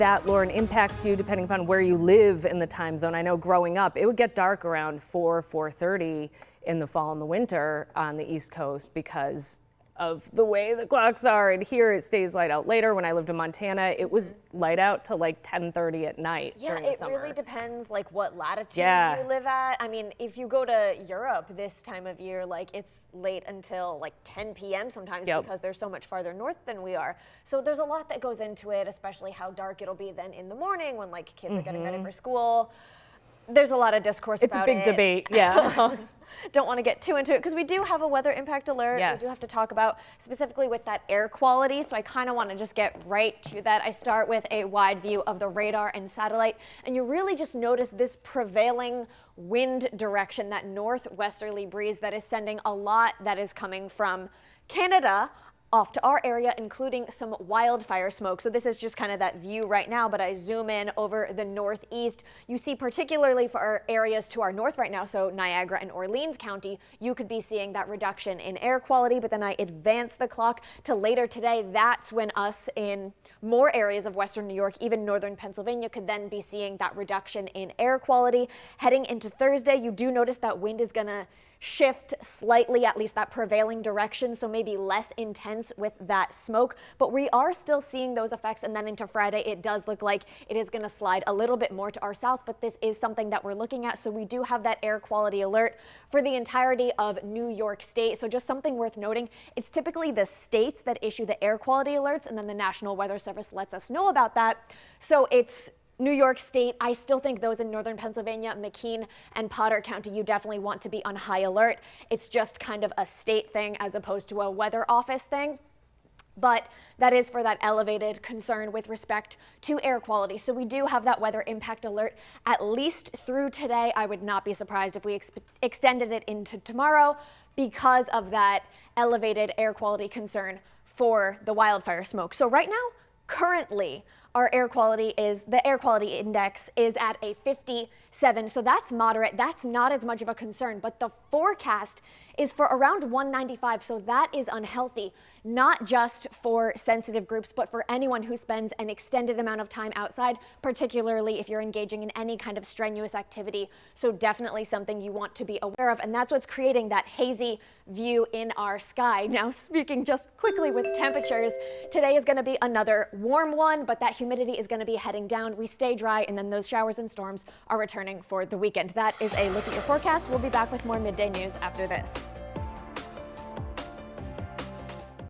That, Lauren, impacts you depending upon where you live in the time zone. I know growing up, it would get dark around 4:30 in the fall and the winter on the East Coast because of the way the clocks are. And here it stays light out later. When I lived in Montana, it was light out till like 10:30 at night during the summer. Yeah, it really depends like what latitude Yeah. you live at. I mean, if you go to Europe this time of year, like it's late until like 10 p.m. sometimes because they're so much farther north than we are. So there's a lot that goes into it, especially how dark it'll be then in the morning when like kids are getting ready for school. There's a lot of discourse about it. It's a big debate, yeah. Don't want to get too into it because we do have a weather impact alert. Yes. We do have to talk about specifically with that air quality. So I kind of want to just get right to that. I start with a wide view of the radar and satellite, and you really just notice this prevailing wind direction, that northwesterly breeze that is sending a lot that is coming from Canada off to our area, including some wildfire smoke. So this is just kind of that view right now, but I zoom in over the northeast. You see particularly for our areas to our north right now, so Niagara and Orleans County, you could be seeing that reduction in air quality, but then I advance the clock to later today. That's when us in more areas of western New York, even northern Pennsylvania, could then be seeing that reduction in air quality. Heading into Thursday, you do notice that wind is gonna shift slightly, at least that prevailing direction, so maybe less intense with that smoke, but we are still seeing those effects. And then into Friday, it does look like it is going to slide a little bit more to our south, but this is something that we're looking at. So we do have that air quality alert for the entirety of New York State. So just something worth noting, it's typically the states that issue the air quality alerts, and then the National Weather Service lets us know about that. So it's New York State. I still think those in northern Pennsylvania, McKean and Potter County, you definitely want to be on high alert. It's just kind of a state thing as opposed to a weather office thing. But that is for that elevated concern with respect to air quality. So we do have that weather impact alert at least through today. I would not be surprised if we extended it into tomorrow because of that elevated air quality concern for the wildfire smoke. So right now, currently, our air quality index is at a 57. So that's moderate. That's not as much of a concern, but the forecast is for around 195. So that is unhealthy, not just for sensitive groups, but for anyone who spends an extended amount of time outside, particularly if you're engaging in any kind of strenuous activity. So definitely something you want to be aware of. And that's what's creating that hazy view in our sky. Now, speaking just quickly with temperatures, today is going to be another warm one, but that humidity is going to be heading down. We stay dry, and then those showers and storms are returning for the weekend. That is a look at your forecast. We'll be back with more midday news after this.